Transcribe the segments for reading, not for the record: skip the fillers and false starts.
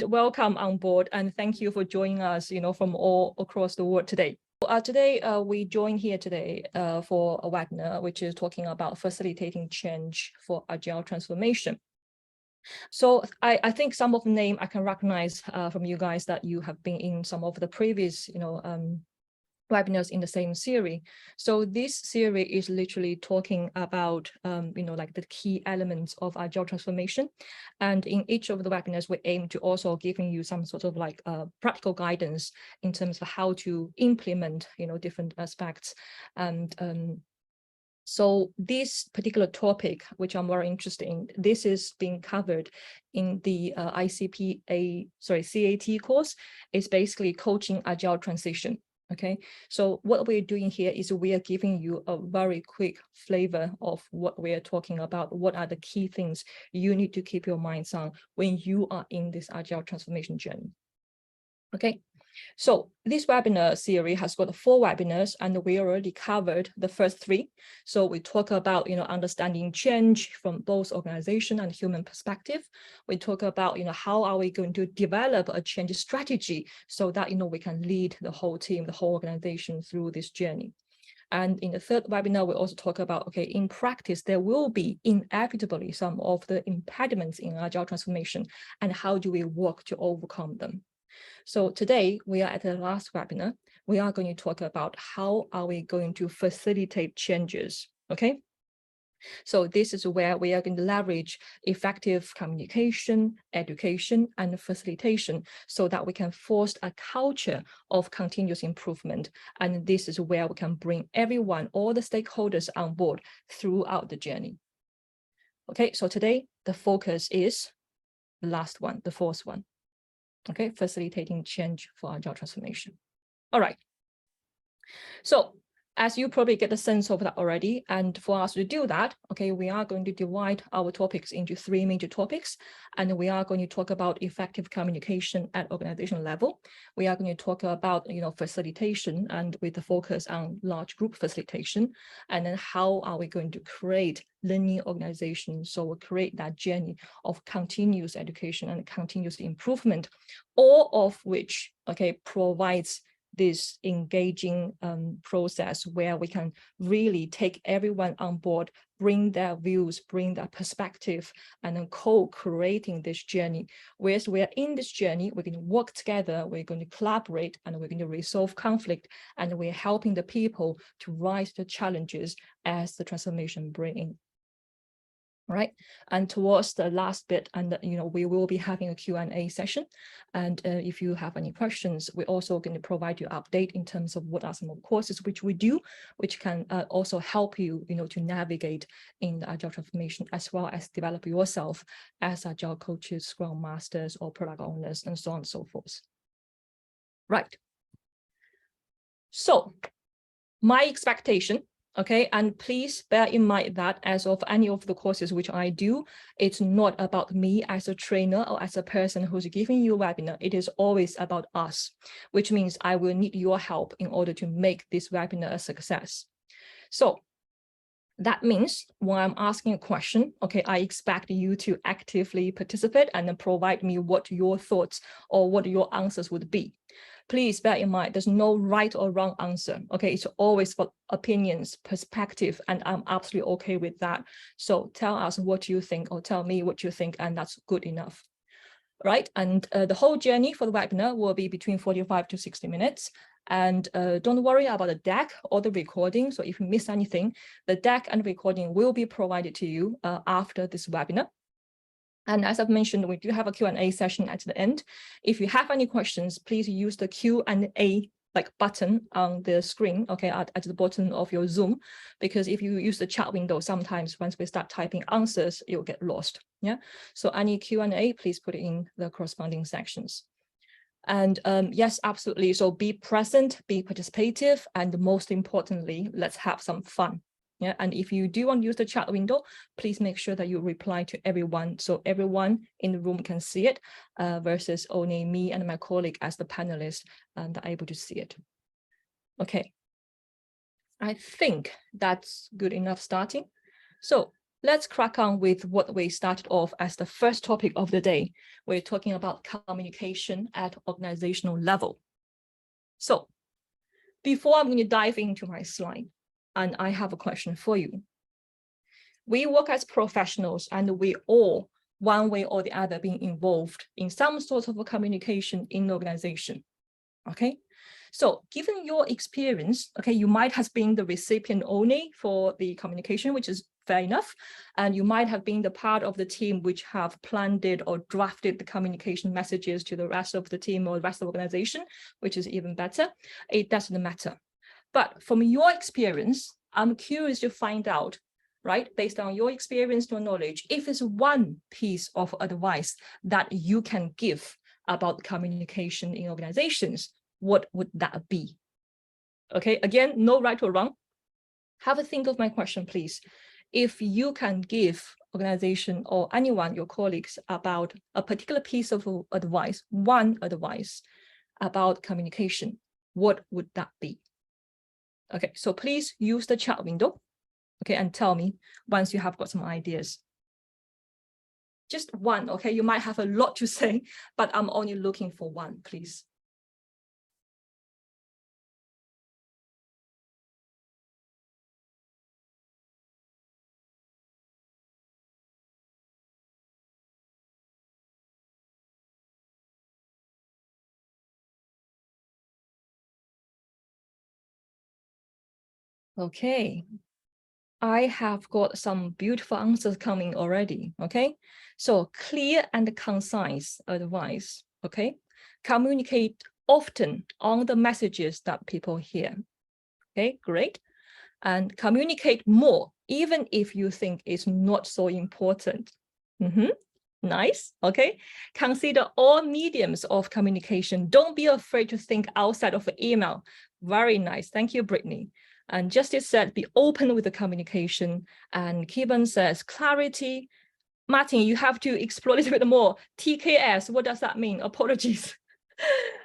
welcome on board, and thank you for joining us, from all across the world today. Today, we join here today for a webinar, which is talking about facilitating change for Agile transformation. So I think some of the name I can recognize from you guys that you have been in some of the previous, webinars in the same series. So this series is literally talking about, like the key elements of Agile transformation. And in each of the webinars, we aim to also giving you some sort of like practical guidance in terms of how to implement, different aspects. And so this particular topic, which I'm very interested in, this is being covered in the CAT course. It's basically coaching Agile transition. Okay, so what we're doing here is we are giving you a very quick flavor of what we are talking about. What are the key things you need to keep your minds on when you are in this Agile transformation journey? Okay, so this webinar series has got 4 webinars, and we already covered the first 3. So we talk about, understanding change from both organization and human perspective. We talk about, how are we going to develop a change strategy so that, we can lead the whole team, the whole organization through this journey. And in the 3rd webinar, we also talk about, okay, in practice, there will be inevitably some of the impediments in Agile transformation, and how do we work to overcome them? So today we are at the last webinar. We are going to talk about how are we going to facilitate changes, okay? So this is where we are going to leverage effective communication, education, and facilitation so that we can foster a culture of continuous improvement. And this is where we can bring everyone, all the stakeholders on board throughout the journey. Okay, so today the focus is the last one, the 4th one. Okay, facilitating change for Agile transformation. All right. So as you probably get a sense of that already, and for us to do that, okay, we are going to divide our topics into 3 major topics, and we are going to talk about effective communication at organizational level. We are going to talk about, facilitation, and with the focus on large group facilitation, and then how are we going to create learning organizations, so we'll create that journey of continuous education and continuous improvement, all of which, okay, provides this engaging process where we can really take everyone on board, bring their views, bring their perspective, and then co-creating this journey. Whereas we are in this journey, we're going to work together, we're going to collaborate, and we're going to resolve conflict, and we're helping the people to rise to challenges as the transformation bring in. Right, and towards the last bit, and we will be having a Q&A session, and if you have any questions, we're also going to provide you update in terms of what are some of the courses which we do, which can also help you, to navigate in the Agile transformation, as well as develop yourself as Agile coaches, Scrum Masters, or product owners, and so on and so forth. Right. So my expectation. Okay, and please bear in mind that as of any of the courses which I do, it's not about me as a trainer or as a person who's giving you a webinar. It is always about us, which means I will need your help in order to make this webinar a success. So that means when I'm asking a question, okay, I expect you to actively participate and then provide me what your thoughts or what your answers would be. Please bear in mind, there's no right or wrong answer. Okay, it's always for opinions, perspective, and I'm absolutely okay with that. So tell us what you think, or tell me what you think, and that's good enough. Right, and the whole journey for the webinar will be between 45 to 60 minutes. And don't worry about the deck or the recording. So if you miss anything, the deck and recording will be provided to you after this webinar. And as I've mentioned, we do have a Q&A session at the end. If you have any questions, please use the Q&A button on the screen, okay, at the bottom of your Zoom, because if you use the chat window, sometimes once we start typing answers, you'll get lost. Yeah, so any Q&A, please put it in the corresponding sections. And yes, absolutely. So be present, be participative, and most importantly, let's have some fun. Yeah, and if you do want to use the chat window, please make sure that you reply to everyone, so everyone in the room can see it, versus only me and my colleague as the panelists and are able to see it. Okay, I think that's good enough starting. So let's crack on with what we started off as the first topic of the day. We're talking about communication at organizational level. So before I'm going to dive into my slide, and I have a question for you. We work as professionals and we all, one way or the other, being involved in some sort of a communication in the organization, okay? So given your experience, okay, you might have been the recipient only for the communication, which is fair enough. And you might have been the part of the team which have planned it or drafted the communication messages to the rest of the team or the rest of the organization, which is even better. It doesn't matter. But from your experience, I'm curious to find out, right, based on your experience, your knowledge, if it's one piece of advice that you can give about communication in organizations, what would that be? Okay, again, no right or wrong. Have a think of my question, please. If you can give organization or anyone, your colleagues, about a particular piece of advice, one advice about communication, what would that be? Okay, so please use the chat window, okay, and tell me once you have got some ideas. Just one, okay? You might have a lot to say, but I'm only looking for one, please. Okay, I have got some beautiful answers coming already, okay? So clear and concise advice, okay? Communicate often on the messages that people hear, okay, great. And communicate more, even if you think it's not so important. Nice, okay? Consider all mediums of communication. Don't be afraid to think outside of email. Very nice, thank you, Brittany. And Justice said, be open with the communication. And Kevin says, clarity. Martin, you have to explore a little bit more. TKS, what does that mean? Apologies.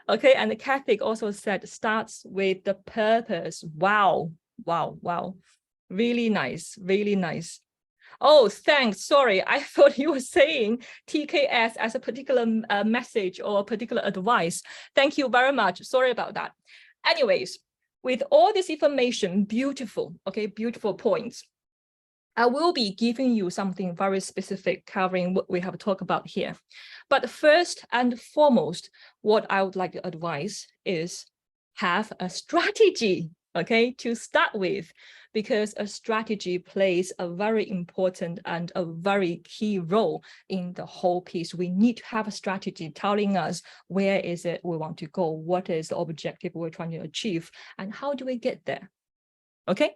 Okay, and the Catholic also said, starts with the purpose. Wow, wow, wow. Really nice, really nice. Oh, thanks. Sorry, I thought you were saying TKS as a particular message or a particular advice. Thank you very much. Sorry about that. Anyways, with all this information, beautiful, okay, beautiful points. I will be giving you something very specific covering what we have talked about here. But first and foremost, what I would like to advise is have a strategy, okay, to start with, because a strategy plays a very important and a very key role in the whole piece. We need to have a strategy telling us where is it we want to go, what is the objective we're trying to achieve, and how do we get there? Okay,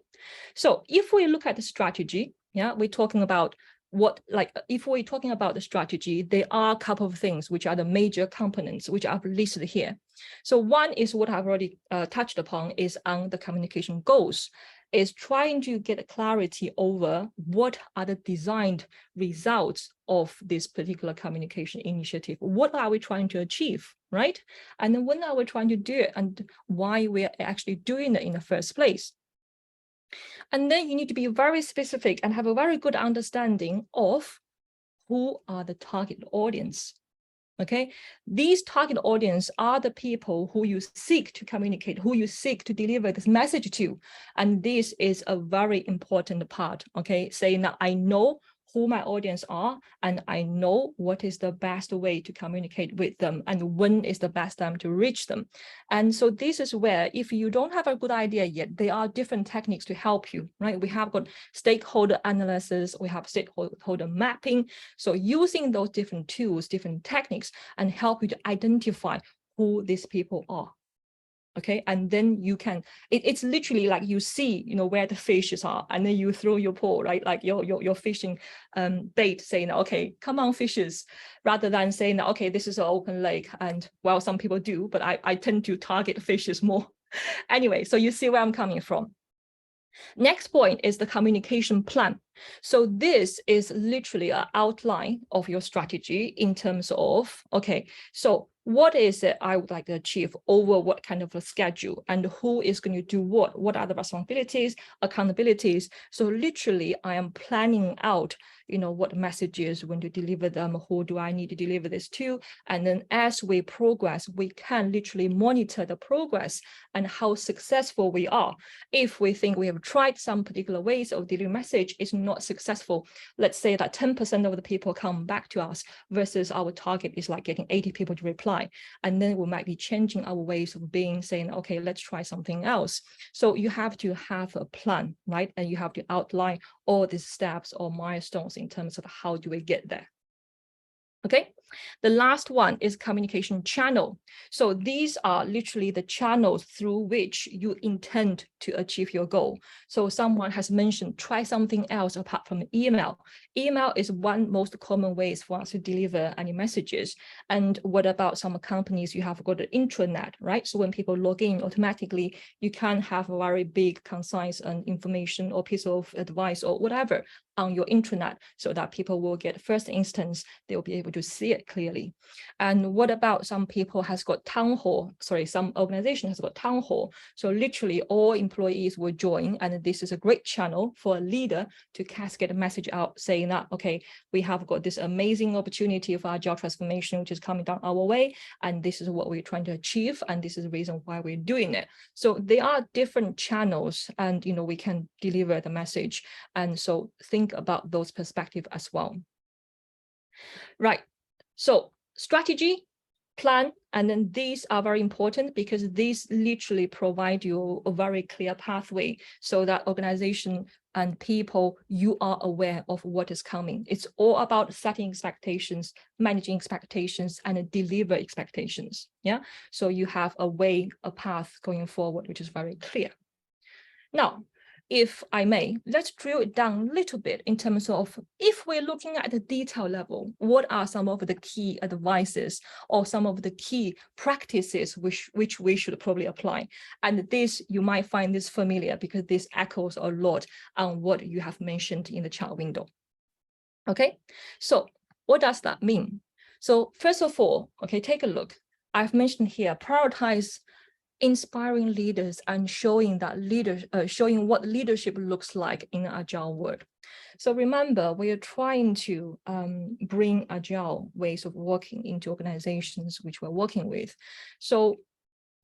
so if we look at the strategy, yeah, we're talking about what, like, if we're talking about the strategy, there are a couple of things which are the major components which I've listed here. So one is what I've already touched upon, is on the communication goals, is trying to get clarity over what are the designed results of this particular communication initiative. What are we trying to achieve, right? And then when are we trying to do it, and why we're actually doing it in the first place? And then you need to be very specific and have a very good understanding of who are the target audience. Okay, these target audience are the people who you seek to communicate, who you seek to deliver this message to. And this is a very important part, okay, saying that I know who my audience are, and I know what is the best way to communicate with them and when is the best time to reach them. And so this is where, if you don't have a good idea yet, there are different techniques to help you, right? We have got stakeholder analysis, we have stakeholder mapping. So using those different tools, different techniques, and help you to identify who these people are. Okay, and then you can, it's literally like you see, you know, where the fishes are, and then you throw your pole, right? Like your fishing bait, saying, okay, come on, fishes, rather than saying, okay, this is an open lake. And well, some people do, but I tend to target fishes more. Anyway, so you see where I'm coming from. Next point is the communication plan. So this is literally an outline of your strategy in terms of, okay, so what is it I would like to achieve over what kind of a schedule, and who is going to do what are the responsibilities, accountabilities. So literally I am planning out, what messages, when to deliver them, who do I need to deliver this to. And then as we progress, we can literally monitor the progress and how successful we are. If we think we have tried some particular ways of delivering message, it's not successful. Let's say that 10% of the people come back to us versus our target is like getting 80 people to reply. And then we might be changing our ways of being, saying, okay, let's try something else. So you have to have a plan, right? And you have to outline all these steps or milestones in terms of how do we get there. Okay, the last one is communication channel. So these are literally the channels through which you intend to achieve your goal. So someone has mentioned, try something else apart from email. Email is one most common ways for us to deliver any messages. And what about some companies, you have got an intranet, right? So when people log in automatically, you can have a very big, concise information or piece of advice or whatever on your intranet, so that people will get first instance, they'll be able to see it clearly. And what about some people has got town hall, some organization has got town hall. So literally all employees will join, and this is a great channel for a leader to cascade a message out saying that, okay, we have got this amazing opportunity for agile transformation, which is coming down our way, and this is what we're trying to achieve, and this is the reason why we're doing it. So there are different channels, and we can deliver the message. And so think about those perspectives as well. Right. So strategy, plan, and then these are very important because these literally provide you a very clear pathway so that organization and people, you are aware of what is coming. It's all about setting expectations, managing expectations, and deliver expectations. Yeah. So you have a way, a path going forward, which is very clear. Now, if I may, let's drill it down a little bit in terms of, if we're looking at the detail level, what are some of the key advices or some of the key practices which we should probably apply? And this, you might find this familiar because this echoes a lot on what you have mentioned in the chat window. Okay, so what does that mean? So first of all, okay, take a look. I've mentioned here, prioritize inspiring leaders and showing what leadership looks like in an agile world. So remember, we are trying to bring agile ways of working into organizations which we're working with. So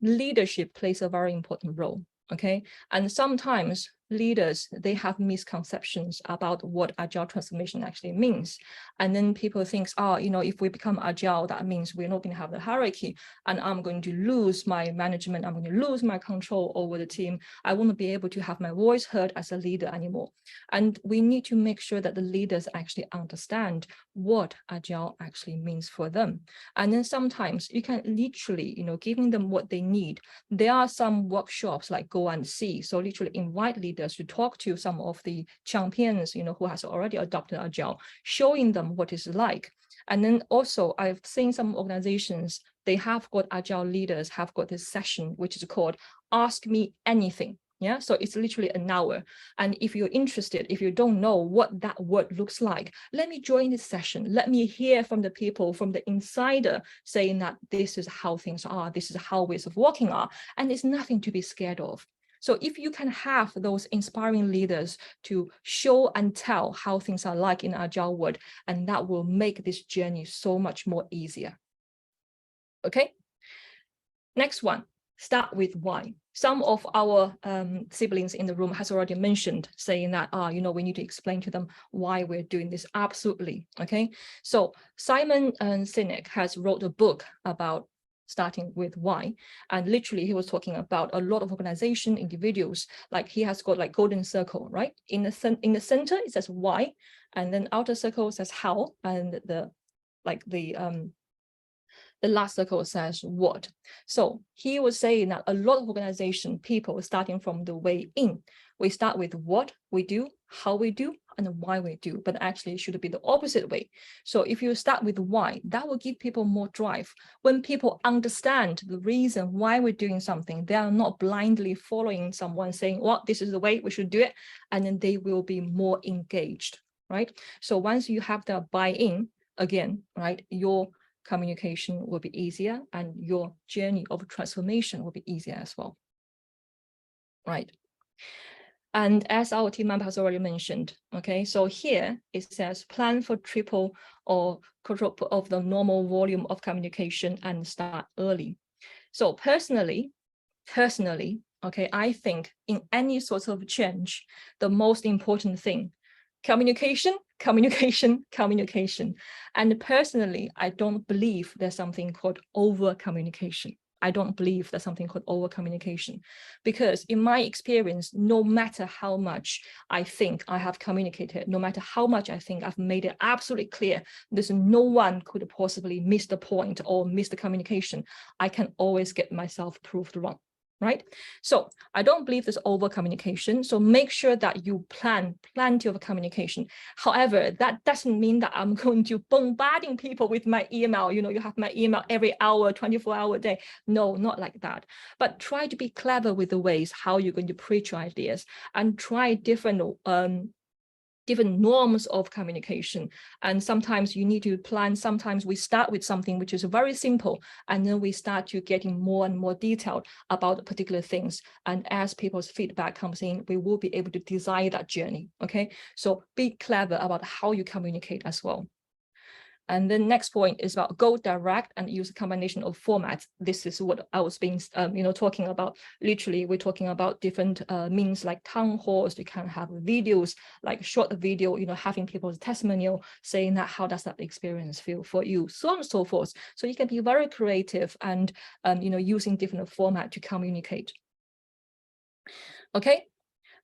leadership plays a very important role. Okay, and sometimes leaders, they have misconceptions about what agile transformation actually means. And then people think, if we become agile, that means we're not going to have the hierarchy, and I'm going to lose my management, I'm going to lose my control over the team. I won't be able to have my voice heard as a leader anymore. And we need to make sure that the leaders actually understand what agile actually means for them. And then sometimes you can literally, giving them what they need. There are some workshops like Go and See. So literally invite leaders to talk to some of the champions, who has already adopted Agile, showing them what it's like. And then also I've seen some organizations, they have got Agile leaders, have got this session, which is called Ask Me Anything. Yeah, so it's literally an hour. And if you're interested, if you don't know what that word looks like, let me join this session. Let me hear from the people, from the insider, saying that this is how things are, this is how ways of working are, and there's nothing to be scared of. So if you can have those inspiring leaders to show and tell how things are like in Agile world, and that will make this journey so much more easier. Okay, next one. Start with why. Some of our siblings in the room has already mentioned, saying that, we need to explain to them why we're doing this. Absolutely. Okay. So Simon Sinek has wrote a book about starting with why. And literally he was talking about a lot of organization, individuals, like he has got like golden circle, right? In the center, it says why, and then outer circle says how, and the last circle says what. So he was saying that a lot of organization people starting from the way in, we start with what we do, how we do, and why we do, but actually it should be the opposite way. So if you start with why, that will give people more drive. When people understand the reason why we're doing something, they are not blindly following someone saying, well, this is the way we should do it, and then they will be more engaged, right? So once you have the buy-in, again, right, your communication will be easier and your journey of transformation will be easier as well, right? And as our team member has already mentioned, okay, so here it says plan for triple or quadruple of the normal volume of communication and start early. So personally, okay, I think in any sort of change, the most important thing, communication. And personally, I don't believe there's something called over communication. I don't believe there's something called over communication, because in my experience, no matter how much I think I have communicated, no matter how much I think I've made it absolutely clear, there's no one could possibly miss the point or miss the communication, I can always get myself proved wrong. Right? So I don't believe there's over communication. So make sure that you plan plenty of communication. However, that doesn't mean that I'm going to bombarding people with my email. You know, you have my email every hour, 24-hour day. No, not like that. But try to be clever with the ways how you're going to preach your ideas and try different norms of communication. And sometimes you need to plan. Sometimes we start with something which is very simple, and then we start to getting more and more detailed about particular things. And as people's feedback comes in, we will be able to design that journey. Okay, so be clever about how you communicate as well. And the next point is about go direct and use a combination of formats. This is what I was being, talking about. Literally, we're talking about different means like town halls. You can have videos, like short video, having people's testimonial saying that how does that experience feel for you, so on and so forth. So you can be very creative and, using different format to communicate. Okay.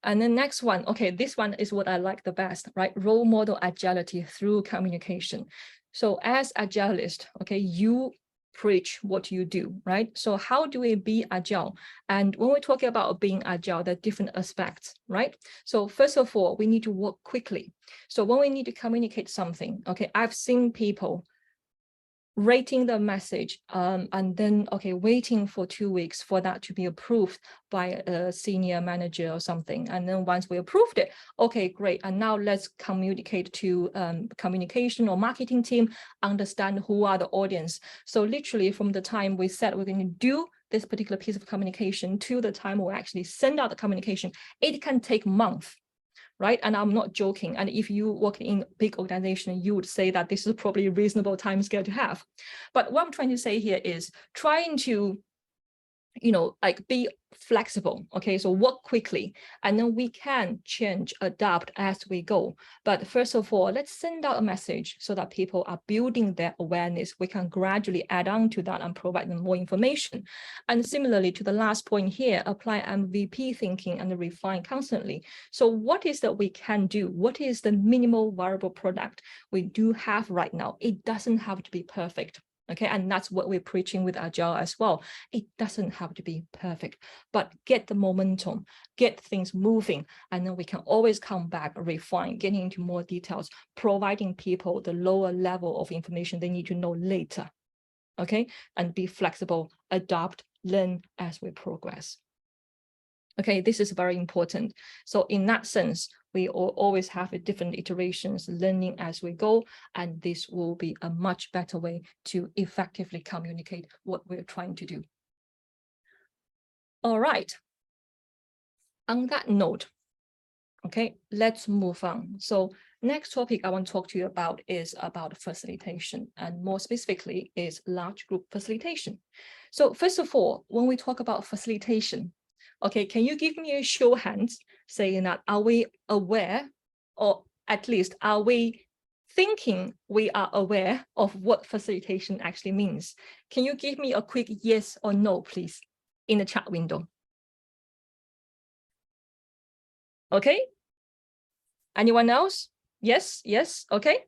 And the next one, okay, this one is what I like the best, right? Role model agility through communication. So as agilist, okay, you preach what you do, right? So how do we be agile? And when we're talking about being agile, there are different aspects, right? So first of all, we need to work quickly. So when we need to communicate something, okay, I've seen people rating the message and then waiting for 2 weeks for that to be approved by a senior manager or something, and then once we approved it, okay, great, and now let's communicate to communication or marketing team, understand who are the audience. So literally from the time we said we're going to do this particular piece of communication to the time we actually send out the communication, it can take months. Right? And I'm not joking. And if you work in a big organization, you would say that this is probably a reasonable time scale to have. But what I'm trying to say here is trying to, be flexible. Okay, so work quickly, and then we can change, adapt as we go. But first of all, let's send out a message so that people are building their awareness. We can gradually add on to that and provide them more information. And similarly to the last point here, apply MVP thinking and refine constantly. So what is that we can do? What is the minimal viable product we do have right now? It doesn't have to be perfect. Okay, and that's what we're preaching with Agile as well. It doesn't have to be perfect, but get the momentum, get things moving, and then we can always come back, refine, getting into more details, providing people the lower level of information they need to know later. Okay, and be flexible, adapt, learn as we progress. Okay, this is very important. So in that sense, we always have different iterations, learning as we go, and this will be a much better way to effectively communicate what we're trying to do. All right. On that note, okay, let's move on. So next topic I want to talk to you about is about facilitation, and more specifically is large group facilitation. So first of all, when we talk about facilitation, okay, can you give me a show of hands saying that are we aware, or at least are we thinking we are aware of what facilitation actually means? Can you give me a quick yes or no, please, in the chat window? Okay. Anyone else? Yes, yes, okay.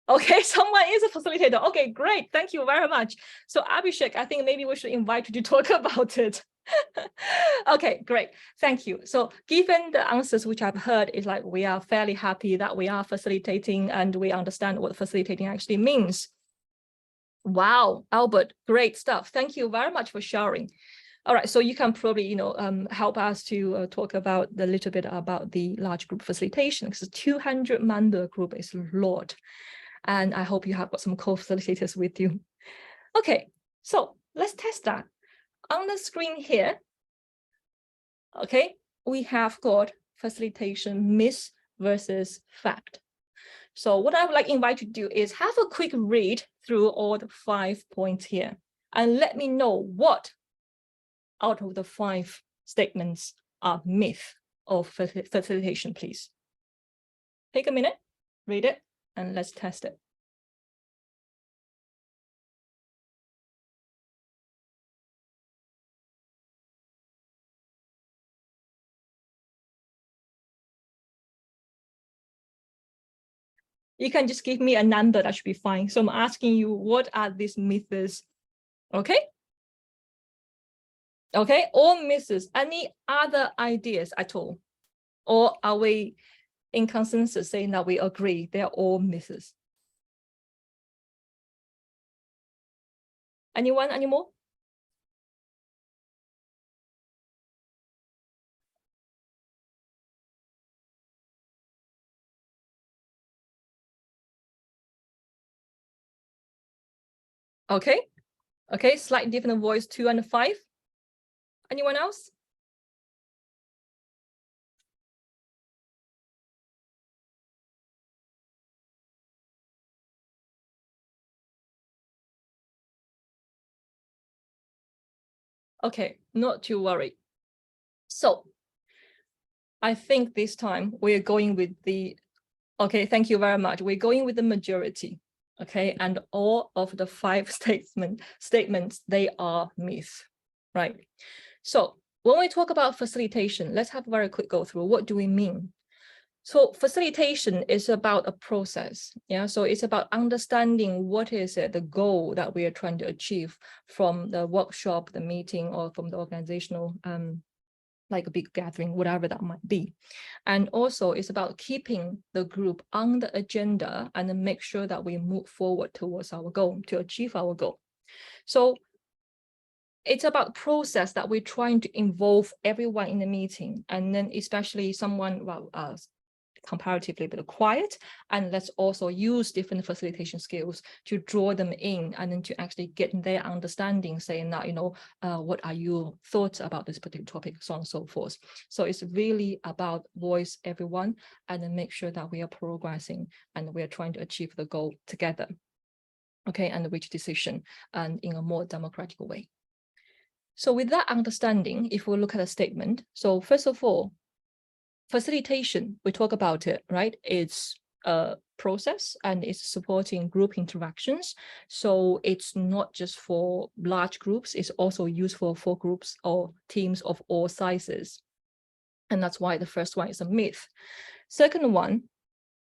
Okay, someone is a facilitator. Okay, great. Thank you very much. So Abhishek, I think maybe we should invite you to talk about it. Okay, great. Thank you. So given the answers which I've heard is like, we are fairly happy that we are facilitating and we understand what facilitating actually means. Wow, Albert, great stuff. Thank you very much for sharing. All right, so you can probably, help us to talk about a little bit about the large group facilitation, because 200-member group is a lot. And I hope you have got some co-facilitators with you. Okay, so let's test that. On the screen here, okay, we have got facilitation myth versus fact. So what I would like to invite you to do is have a quick read through all the 5 points here and let me know what out of the 5 statements are myth of facilitation, please. Take a minute, read it, and let's test it. You can just give me a number, that should be fine. So I'm asking you, what are these myths? Okay. Okay, all myths. Any other ideas at all? Or are we in consensus saying that we agree they're all myths? Anyone anymore? Okay. Okay, slightly different voice, 2 and 5. Anyone else? Okay, not to worry. So I think this time we're going with the, okay, thank you very much. We're going with the majority, okay? And all of the 5 statements, they are myths, right? So when we talk about facilitation, let's have a very quick go through. What do we mean? So facilitation is about a process. Yeah, so it's about understanding what is it, the goal that we are trying to achieve from the workshop, the meeting, or from the organizational, like a big gathering, whatever that might be. And also it's about keeping the group on the agenda and then make sure that we move forward towards our goal, to achieve our goal. So it's about process that we're trying to involve everyone in the meeting, and then especially someone, well, comparatively a bit quiet, and let's also use different facilitation skills to draw them in and then to actually get their understanding, saying that, what are your thoughts about this particular topic, so on and so forth. So it's really about voice everyone and then make sure that we are progressing and we are trying to achieve the goal together, okay, and reach decision and in a more democratic way. So with that understanding, if we look at a statement, so first of all, facilitation, we talk about it, right? It's a process and it's supporting group interactions. So it's not just for large groups, it's also useful for groups or teams of all sizes. And that's why the first one is a myth. Second one,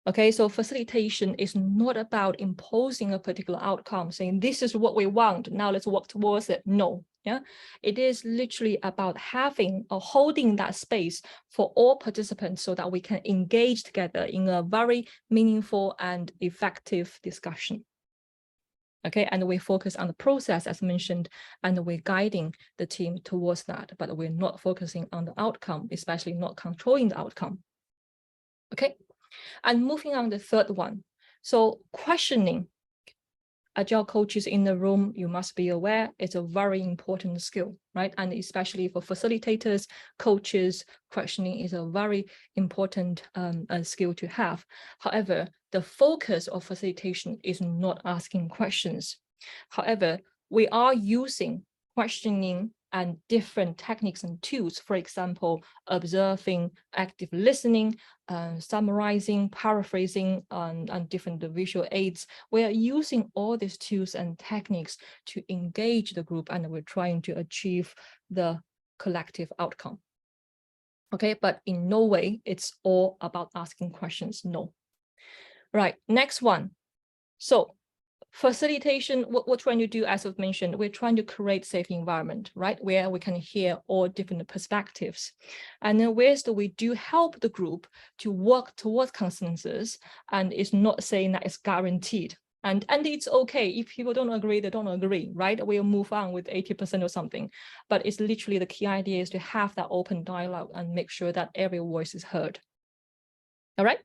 okay, so facilitation is not about imposing a particular outcome, saying this is what we want, now let's work towards it. No, yeah, it is literally about having or holding that space for all participants so that we can engage together in a very meaningful and effective discussion. Okay, and we focus on the process as mentioned, and we're guiding the team towards that, but we're not focusing on the outcome, especially not controlling the outcome. Okay. And moving on the third one. So questioning, Agile coaches in the room, you must be aware, it's a very important skill, right? And especially for facilitators, coaches, questioning is a very important skill to have. However, the focus of facilitation is not asking questions. However, we are using questioning and different techniques and tools, for example, observing, active listening, summarizing, paraphrasing, and different visual aids. We are using all these tools and techniques to engage the group, and we're trying to achieve the collective outcome. Okay, but in no way it's all about asking questions, no. Right, next one. So facilitation, what we're trying to do, as I've mentioned, we're trying to create safe environment, right, where we can hear all different perspectives. And then whereas we do help the group to work towards consensus, and it's not saying that it's guaranteed. And it's okay if people don't agree, they don't agree, right? We'll move on with 80% or something. But it's literally the key idea is to have that open dialogue and make sure that every voice is heard. All right,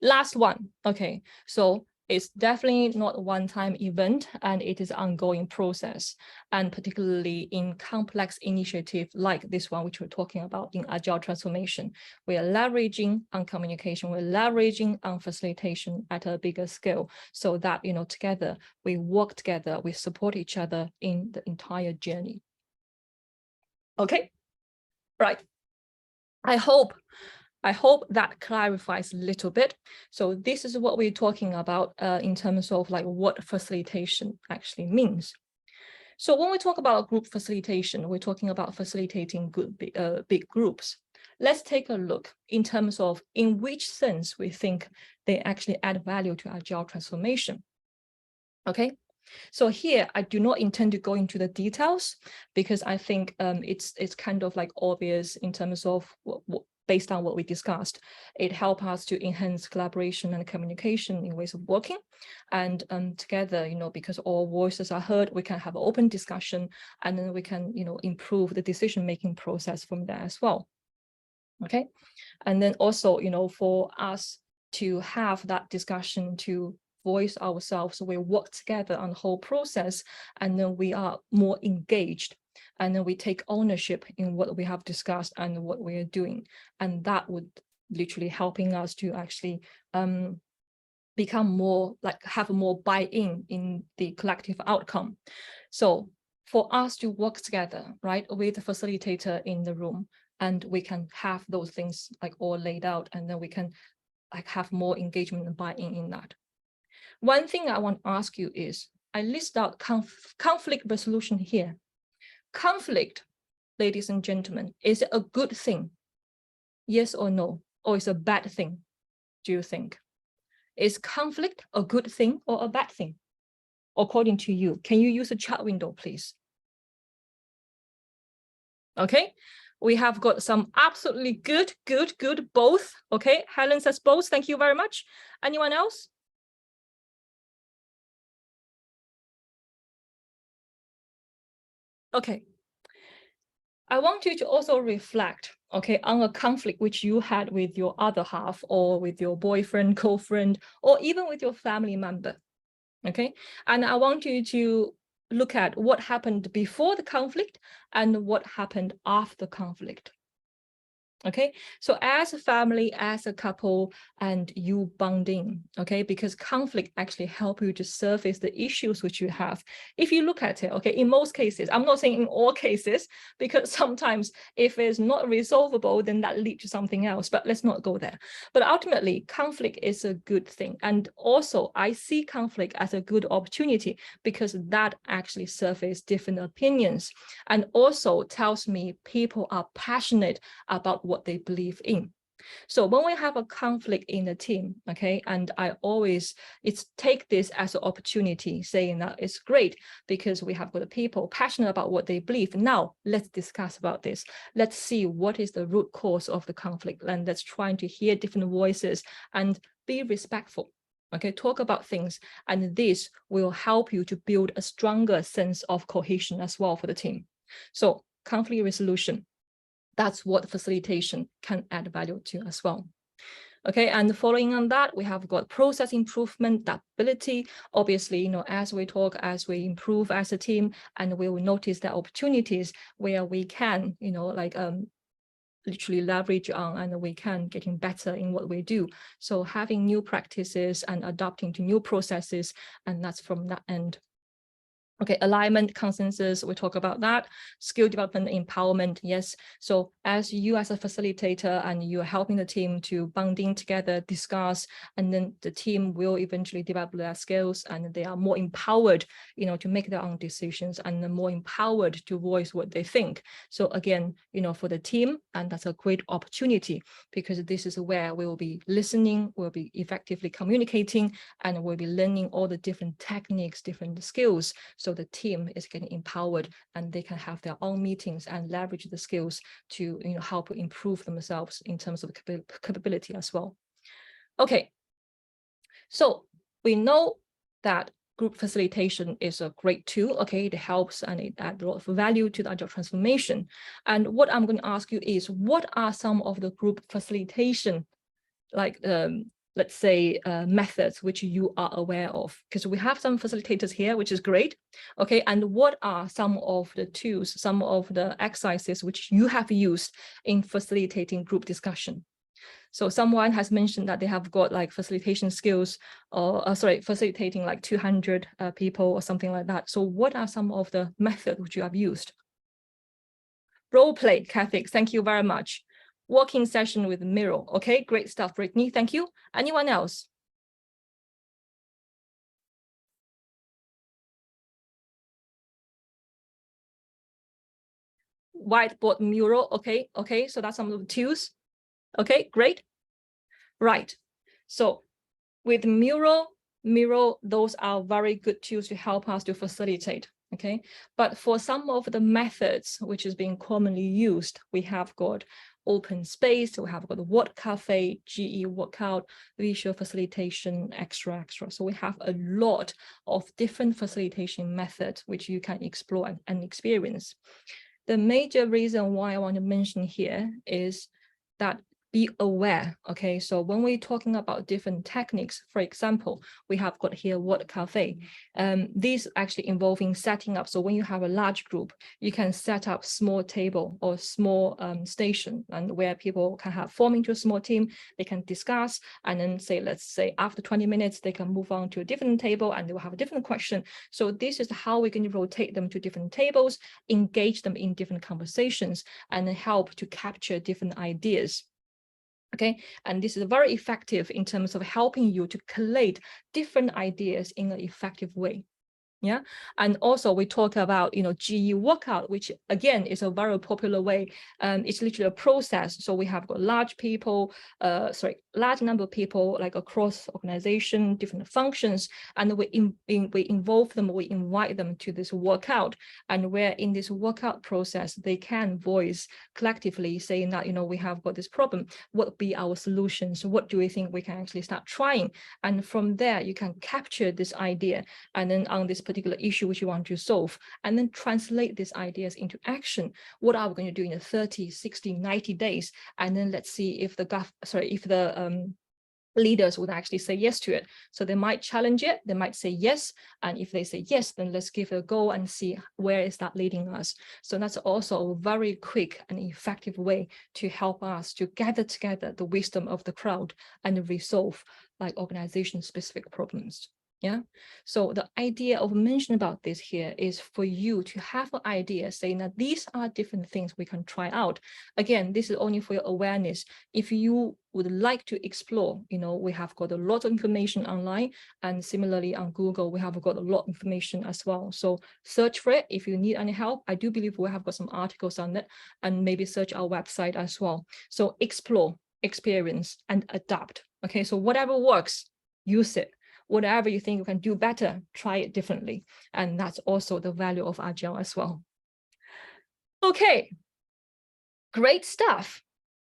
last one. Okay, so It's definitely not a one-time event, and it is an ongoing process. And particularly in complex initiatives like this one, which we're talking about in Agile transformation, we are leveraging on communication, we're leveraging on facilitation at a bigger scale, so that, together, we work together, we support each other in the entire journey. Okay, right. I hope that clarifies a little bit. So this is what we're talking about in terms of like what facilitation actually means. So when we talk about group facilitation, we're talking about facilitating big groups. Let's take a look in terms of in which sense we think they actually add value to Agile transformation. Okay, so here I do not intend to go into the details, because I think it's kind of like obvious in terms of based on what we discussed. It helps us to enhance collaboration and communication in ways of working. And together, because all voices are heard, we can have an open discussion, and then we can, improve the decision-making process from there as well. Okay. And then also, for us to have that discussion, to voice ourselves, so we work together on the whole process, and then we are more engaged, and then we take ownership in what we have discussed and what we are doing. And that would literally helping us to actually become more like have more buy-in in the collective outcome. So for us to work together, right, with the facilitator in the room, and we can have those things like all laid out, and then we can like have more engagement and buy-in in that. One thing I want to ask you is, I list out conflict resolution here. Conflict, ladies and gentlemen, is it a good thing? Yes or no? Or is it a bad thing, do you think? Is conflict a good thing or a bad thing, according to you? Can you use a chat window, please? Okay, we have got some absolutely good, both. Okay, Helen says both. Thank you very much. Anyone else? Okay. I want you to also reflect, okay, on a conflict which you had with your other half, or with your boyfriend, girlfriend, or even with your family member. Okay, and I want you to look at what happened before the conflict and what happened after conflict. Okay, so as a family, as a couple, and you bonding, okay, because conflict actually help you to surface the issues which you have. If you look at it, okay, in most cases, I'm not saying in all cases, because sometimes if it's not resolvable, then that leads to something else, but let's not go there. But ultimately, conflict is a good thing. And also I see conflict as a good opportunity, because that actually surfaces different opinions, and also tells me people are passionate about what they believe in. So when we have a conflict in the team, okay, and I always take this as an opportunity, saying that it's great because we have got the people passionate about what they believe. Now let's discuss about this. Let's see what is the root cause of the conflict, and let's try to hear different voices and be respectful. Okay, talk about things, and this will help you to build a stronger sense of cohesion as well for the team. So conflict resolution, that's what facilitation can add value to as well. Okay, and following on that, we have got process improvement, adaptability. Obviously, as we talk, as we improve as a team, and we will notice the opportunities where we can, literally leverage on, and we can getting better in what we do. So having new practices and adapting to new processes, and that's from that end. Okay, alignment, consensus, we talk about that. Skill development, empowerment, yes. So as you as a facilitator, and you're helping the team to bonding together, discuss, and then the team will eventually develop their skills, and they are more empowered, to make their own decisions, and more empowered to voice what they think. So again, for the team, and that's a great opportunity, because this is where we will be listening, we'll be effectively communicating, and we'll be learning all the different techniques, different skills. So the team is getting empowered, and they can have their own meetings and leverage the skills to help improve themselves in terms of capability as well. Okay, so we know that group facilitation is a great tool. Okay, it helps and it adds a lot of value to the Agile transformation. And what I'm going to ask you is, what are some of the group facilitation let's say, methods which you are aware of? Because we have some facilitators here, which is great. Okay, and what are some of the tools, some of the exercises which you have used in facilitating group discussion? So someone has mentioned that they have got like facilitation skills, or facilitating like 200 people or something like that. So what are some of the methods which you have used? Role play, Kathy, thank you very much. Walking session with Miro. Okay, great stuff, Brittany. Thank you. Anyone else? Whiteboard mural. Okay, so that's some of the tools. Okay, great. Right. So with Miro, those are very good tools to help us to facilitate. Okay, but for some of the methods which is being commonly used, we have got open space, we have got the What Cafe, GE workout, visual facilitation, extra. So we have a lot of different facilitation methods which you can explore and experience. The major reason why I want to mention here is that be aware. Okay, so when we're talking about different techniques, for example, we have got here What Cafe. These actually involving setting up. So when you have a large group, you can set up small table or small station, and where people can have form into a small team, they can discuss, and then say, let's say after 20 minutes, they can move on to a different table and they will have a different question. So this is how we're going to rotate them to different tables, engage them in different conversations, and help to capture different ideas. Okay, and this is very effective in terms of helping you to collate different ideas in an effective way. Yeah, and also we talk about, GE workout, which again is a very popular way. It's literally a process. So we have got large number of people like across organization, different functions, and we involve them, we invite them to this workout, and where in this workout process they can voice collectively saying that, we have got this problem. What would be our solutions? What do we think we can actually start trying? And from there you can capture this idea, and then on this particular issue which you want to solve, and then translate these ideas into action. What are we going to do in the 30, 60, 90 days? And then let's see if the leaders would actually say yes to it. So they might challenge it, they might say yes. And if they say yes, then let's give it a go and see where is that leading us. So that's also a very quick and effective way to help us to gather together the wisdom of the crowd and resolve like organization specific problems. Yeah, so the idea of mentioning about this here is for you to have an idea saying that these are different things we can try out. Again, this is only for your awareness. If you would like to explore, we have got a lot of information online, and similarly on Google, we have got a lot of information as well. So search for it if you need any help. I do believe we have got some articles on it, and maybe search our website as well. So explore, experience, and adapt. Okay, so whatever works, use it. Whatever you think you can do better, try it differently. And that's also the value of Agile as well. Okay, great stuff.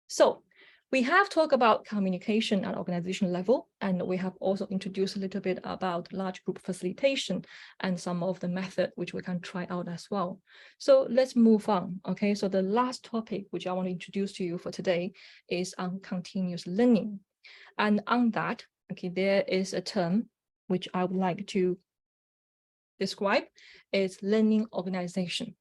So we have talked about communication at organizational level, and we have also introduced a little bit about large group facilitation and some of the method which we can try out as well. So let's move on. Okay, so the last topic which I want to introduce to you for today is on continuous learning. And on that, okay, there is a term which I would like to describe is learning organization.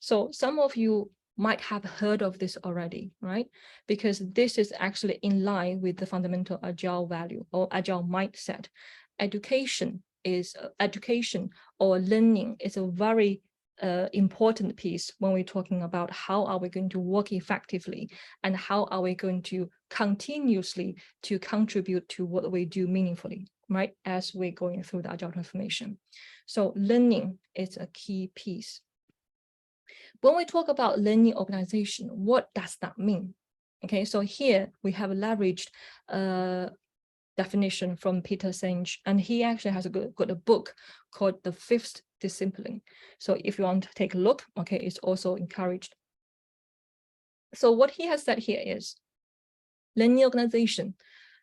So some of you might have heard of this already, right? Because this is actually in line with the fundamental Agile value or Agile mindset. Education or learning is a very important piece when we're talking about how are we going to work effectively and how are we going to continuously to contribute to what we do meaningfully, right? As we're going through the Agile transformation. So learning is a key piece. When we talk about learning organization, what does that mean? Okay, so here we have leveraged a definition from Peter Senge, and he actually has got a book called The Fifth Discipline. So if you want to take a look, okay, it's also encouraged. So what he has said here is learning organization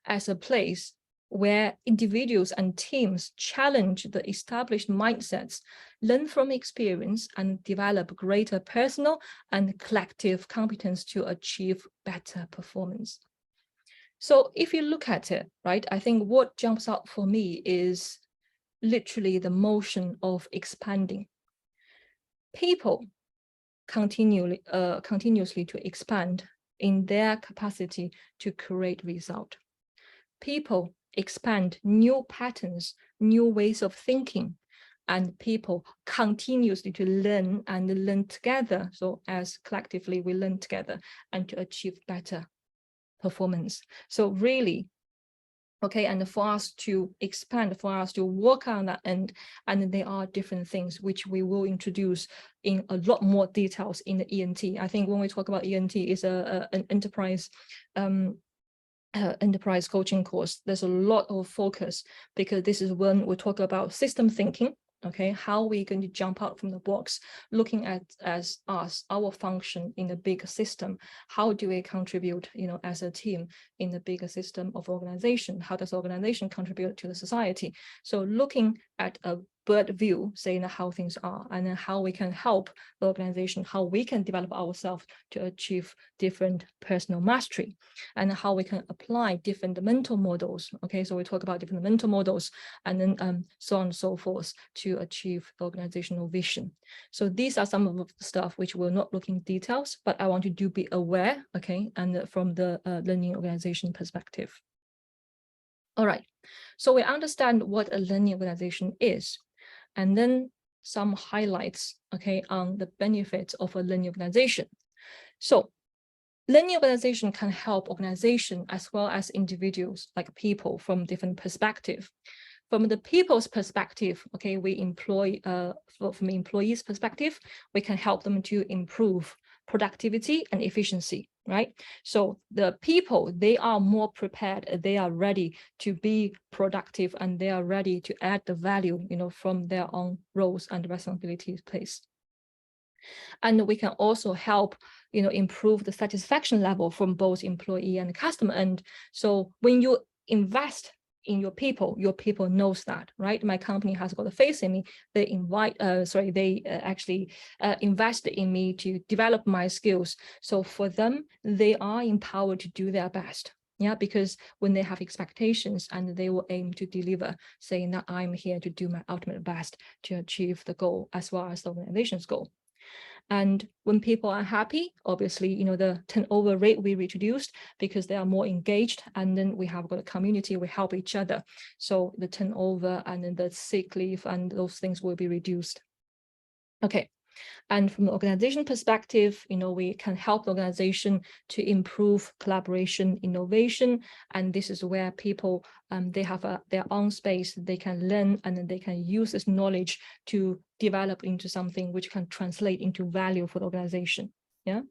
as a place where individuals and teams challenge the established mindsets, learn from experience, and develop greater personal and collective competence to achieve better performance. So if you look at it, right, I think what jumps out for me is literally the motion of expanding. People continuously to expand in their capacity to create result. People expand new patterns, new ways of thinking, and people continuously to learn and learn together. So as collectively we learn together and to achieve better performance. So really, okay, and for us to expand, for us to work on that end, and there are different things which we will introduce in a lot more details in the ENT. I think when we talk about ENT, is an enterprise enterprise coaching course. There's a lot of focus because this is when we talk about system thinking. Okay, how we're going to jump out from the box, looking at as us, our function in the bigger system. How do we contribute, as a team in the bigger system of organization? How does organization contribute to the society? So looking at a bird view, saying how things are, and then how we can help the organization, how we can develop ourselves to achieve different personal mastery, and how we can apply different mental models. Okay, so we talk about different mental models, and then so on and so forth to achieve the organizational vision. So these are some of the stuff which we're not looking details, but I want you to be aware, okay, and from the learning organization perspective. All right, so we understand what a learning organization is, and then some highlights, okay, on the benefits of a learning organization. So learning organization can help organization as well as individuals, like people, from different perspective. From the people's perspective, okay, we employ, from the employees' perspective, we can help them to improve productivity and efficiency, right? So the people, they are more prepared, they are ready to be productive, and they are ready to add the value, from their own roles and responsibilities placed. And we can also help, improve the satisfaction level from both employee and customer end. So when you invest in your people knows that, right? My company has got a faith in me. They actually invest in me to develop my skills. So for them, they are empowered to do their best. Yeah, because when they have expectations and they will aim to deliver, saying that I'm here to do my ultimate best to achieve the goal as well as the organization's goal. And when people are happy, obviously, the turnover rate will be reduced because they are more engaged. And then we have got a community, we help each other. So the turnover and then the sick leave and those things will be reduced. Okay. And from the organization perspective, we can help the organization to improve collaboration, innovation, and this is where people, they have their own space, they can learn, and then they can use this knowledge to develop into something which can translate into value for the organization. Yeah.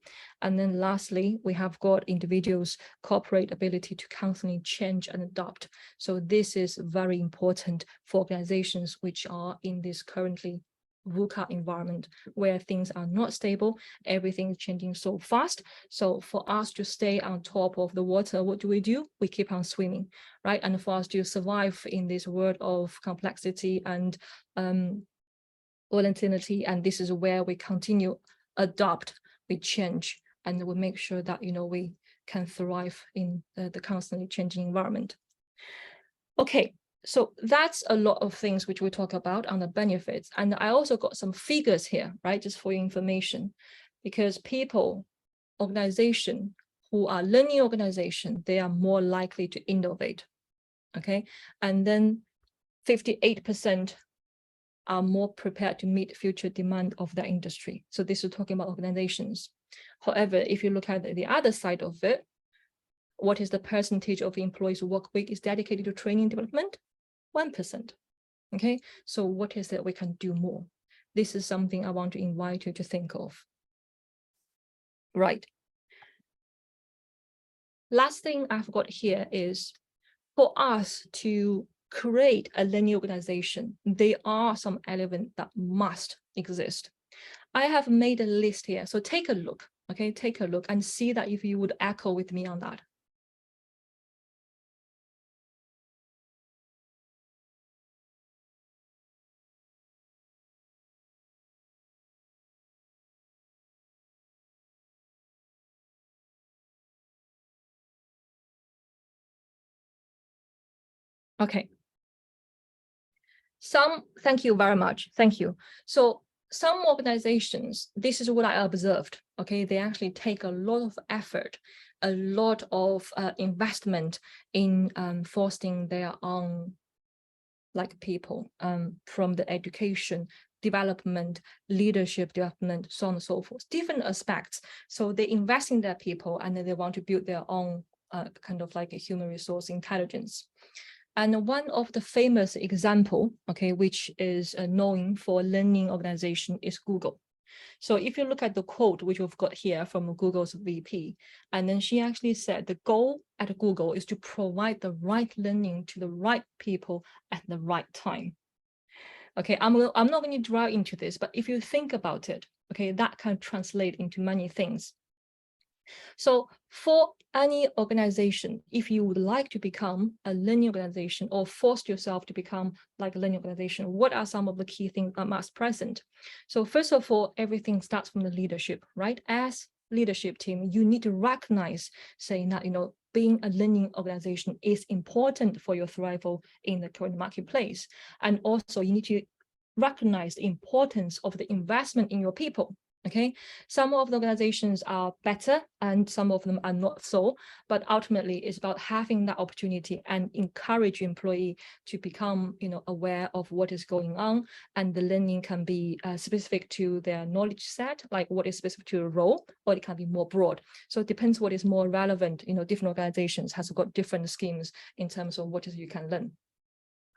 And then lastly, we have got individuals' corporate ability to constantly change and adopt. So this is very important for organizations which are in this currently VUCA environment where things are not stable, everything is changing so fast. So for us to stay on top of the water, what do? We keep on swimming, right? And for us to survive in this world of complexity and volatility, and this is where we continue adopt, we change, and we make sure that we can thrive in the constantly changing environment. Okay. So that's a lot of things which we talk about on the benefits. And I also got some figures here, right, just for your information, because people, organization who are learning organization, they are more likely to innovate, okay? And then 58% are more prepared to meet future demand of their industry. So this is talking about organizations. However, if you look at the other side of it, what is the percentage of employees' work week is dedicated to training development? 1%. Okay, so what is it we can do more? This is something I want to invite you to think of. Right. Last thing I've got here is for us to create a learning organization, there are some elements that must exist. I have made a list here, so take a look, okay? Take a look and see that if you would echo with me on that. Okay. Thank you very much. Thank you. So some organizations, this is what I observed, okay, they actually take a lot of effort, a lot of investment in fostering their own people from the education, development, leadership development, so on and so forth, different aspects. So they invest in their people and then they want to build their own kind of like a human resource intelligence. And one of the famous example, okay, which is known for learning organization is Google. So if you look at the quote, which we've got here from Google's VP, and then she actually said the goal at Google is to provide the right learning to the right people at the right time. Okay, I'm not going to drive into this, but if you think about it, okay, that can translate into many things. So for any organization, if you would like to become a learning organization or force yourself to become like a learning organization, what are some of the key things that must present? So first of all, everything starts from the leadership, right? As leadership team, you need to recognize, saying that, being a learning organization is important for your survival in the current marketplace. And also you need to recognize the importance of the investment in your people. Okay, some of the organizations are better and some of them are not so, but ultimately it's about having that opportunity and encourage employee to become, aware of what is going on, and the learning can be specific to their knowledge set, like what is specific to a role, or it can be more broad. So it depends what is more relevant. Different organizations has got different schemes in terms of what is you can learn.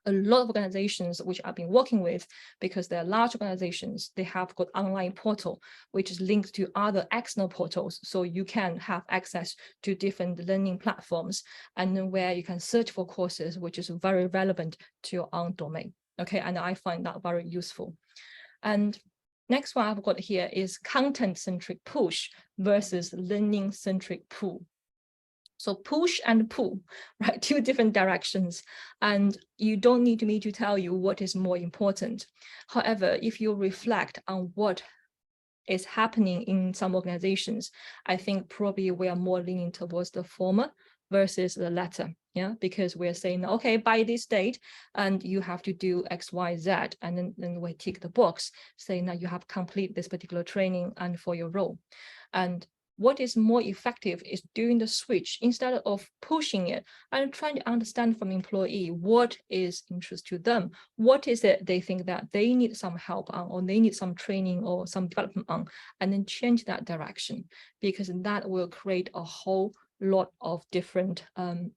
A lot of organizations which I've been working with, because they're large organizations, they have got online portal, which is linked to other external portals. So you can have access to different learning platforms, and then where you can search for courses, which is very relevant to your own domain. Okay, and I find that very useful. And next one I've got here is content-centric push versus learning-centric pull. So push and pull, right? Two different directions. And you don't need me to tell you what is more important. However, if you reflect on what is happening in some organizations, I think probably we are more leaning towards the former versus the latter. Yeah, because we're saying, okay, by this date, and you have to do X, Y, Z, and then we tick the box saying that you have complete this particular training and for your role. And what is more effective is doing the switch instead of pushing it and trying to understand from employee what is interest to them, what is it they think that they need some help on, or they need some training or some development on, and then change that direction, because that will create a whole lot of different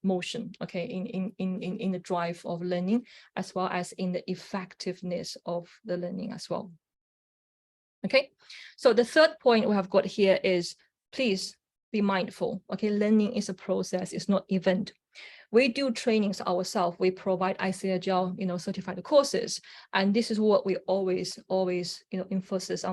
motion, okay, in the drive of learning, as well as in the effectiveness of the learning as well. Okay, so the third point we have got here is, please be mindful. Okay, learning is a process, it's not event. We do trainings ourselves. We provide Agile, certified courses, and this is what we always, emphasis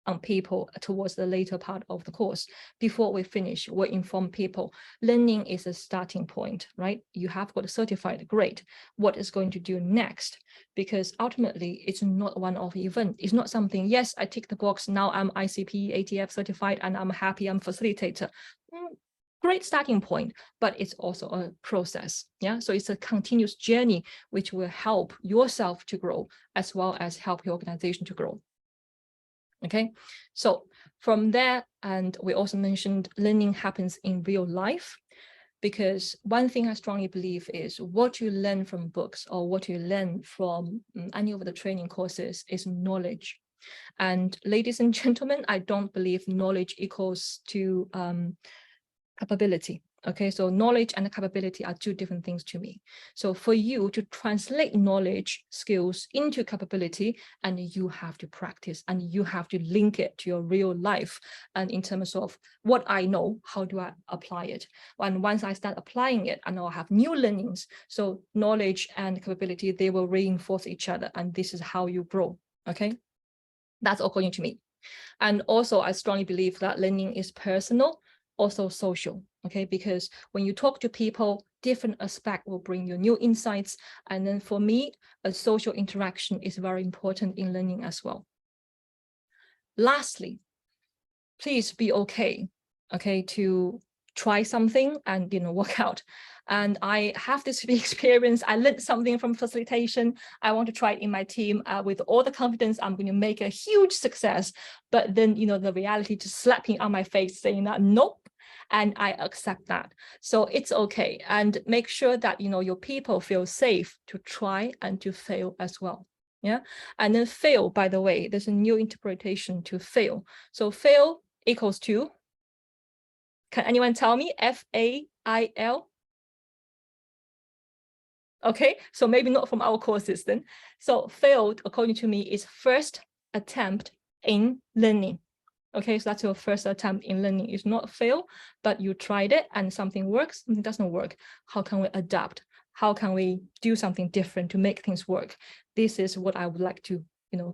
on people towards the later part of the course. Before we finish, we inform people learning is a starting point, right? You have got a certified, great. What is going to do next? Because ultimately it's not one-off event. It's not something, yes, I tick the box, now I'm ICP, ATF certified, and I'm happy, I'm facilitator. Great starting point, but it's also a process. Yeah, so it's a continuous journey which will help yourself to grow as well as help your organization to grow. Okay, so from there, and we also mentioned learning happens in real life, because one thing I strongly believe is what you learn from books or what you learn from any of the training courses is knowledge. And ladies and gentlemen, I don't believe knowledge equals to capability. Okay, so knowledge and capability are two different things to me. So for you to translate knowledge skills into capability, and you have to practice and you have to link it to your real life. And in terms of what I know, how do I apply it? And once I start applying it, and I'll have new learnings. So knowledge and capability, they will reinforce each other. And this is how you grow. Okay, that's according to me. And also, I strongly believe that learning is personal, also social, okay? Because when you talk to people, different aspects will bring you new insights. And then for me, a social interaction is very important in learning as well. Lastly, please be okay, to try something and work out. And I have this experience. I learned something from facilitation. I want to try it in my team with all the confidence. I'm going to make a huge success. But then, the reality just slapping on my face saying that, nope. And I accept that. So it's okay. And make sure that, your people feel safe to try and to fail as well. Yeah. And then fail, by the way, there's a new interpretation to fail. So fail equals to, can anyone tell me? F-A-I-L? Okay, so maybe not from our courses then. So failed, according to me, is first attempt in learning. Okay, so that's your first attempt in learning. It's not fail, but you tried it and something works, something doesn't work. How can we adapt? How can we do something different to make things work? This is what I would like to,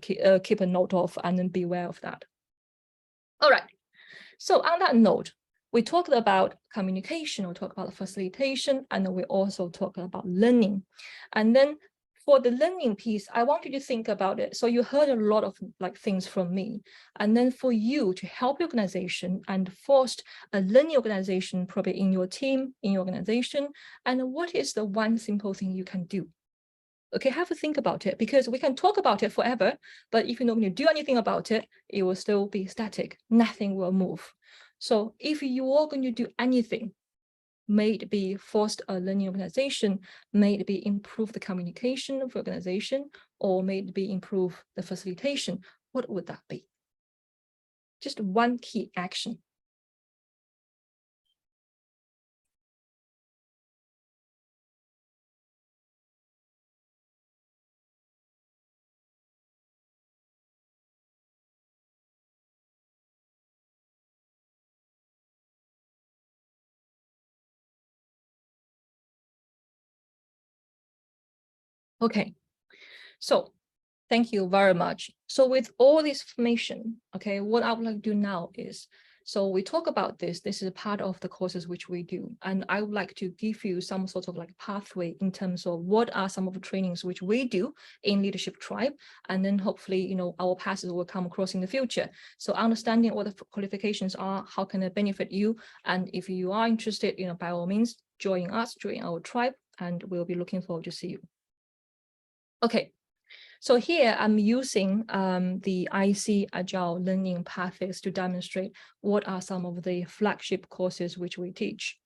keep a note of and then be aware of that. All right. So on that note, we talked about communication, we talked about facilitation, and then we also talked about learning. And then for the learning piece, I want you to think about it. So you heard a lot of things from me. And then for you to help your organization and foster a learning organization probably in your team, in your organization, and what is the one simple thing you can do? Okay, have a think about it, because we can talk about it forever, but if you're not going to do anything about it, it will still be static. Nothing will move. So if you are going to do anything, may it be foster a learning organization, may it be improve the communication of the organization, or may it be improve the facilitation, what would that be? Just one key action. Okay, so thank you very much. So with all this information, okay, what I would like to do now is, so we talk about this is a part of the courses which we do. And I would like to give you some sort of pathway in terms of what are some of the trainings which we do in Leadership Tribe. And then hopefully, our passes will come across in the future. So understanding what the qualifications are, how can it benefit you? And if you are interested, by all means, join us, join our tribe, and we'll be looking forward to see you. Okay. So here I'm using the IC Agile learning pathways to demonstrate what are some of the flagship courses which we teach.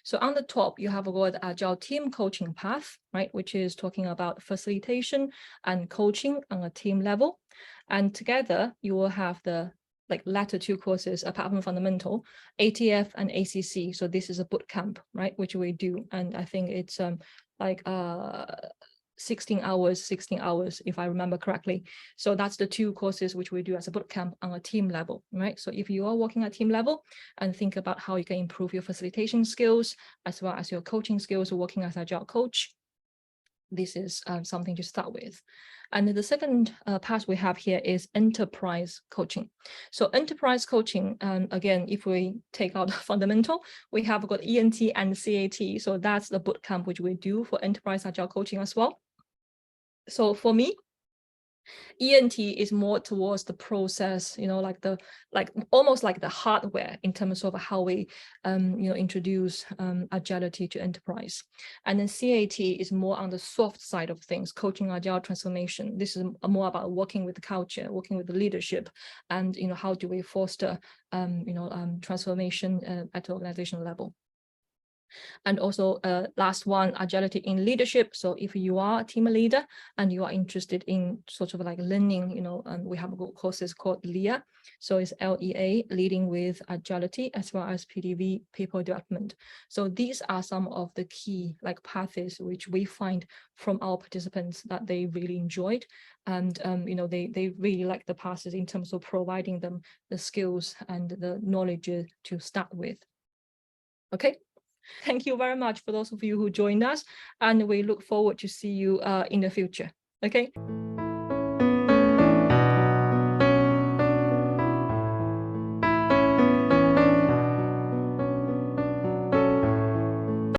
So on the top, you have got Agile team coaching path, right, which is talking about facilitation and coaching on a team level. And together you will have the latter two courses, apart from fundamental, ATF and ACC. So this is a boot camp, right, which we do. And I think it's 16 hours, if I remember correctly. So that's the two courses which we do as a bootcamp on a team level, right? So if you are working at team level and think about how you can improve your facilitation skills, as well as your coaching skills, working as an Agile coach, this is something to start with. And the second part we have here is enterprise coaching. So enterprise coaching, again, if we take out fundamental, we have got ENT and CAT. So that's the bootcamp which we do for enterprise Agile coaching as well. So for me, ENT is more towards the process, almost like the hardware in terms of how we, introduce agility to enterprise. And then CAT is more on the soft side of things, coaching agile transformation. This is more about working with the culture, working with the leadership, and how do we foster, transformation at the organizational level. And also last one, agility in leadership. So if you are a team leader and you are interested in sort of learning, we have courses called LEA. So it's LEA, leading with agility, as well as PDV, people development. So these are some of the key paths which we find from our participants that they really enjoyed. And, they really like the passes in terms of providing them the skills and the knowledge to start with. Okay. Thank you very much for those of you who joined us, and we look forward to see you in the future. Okay.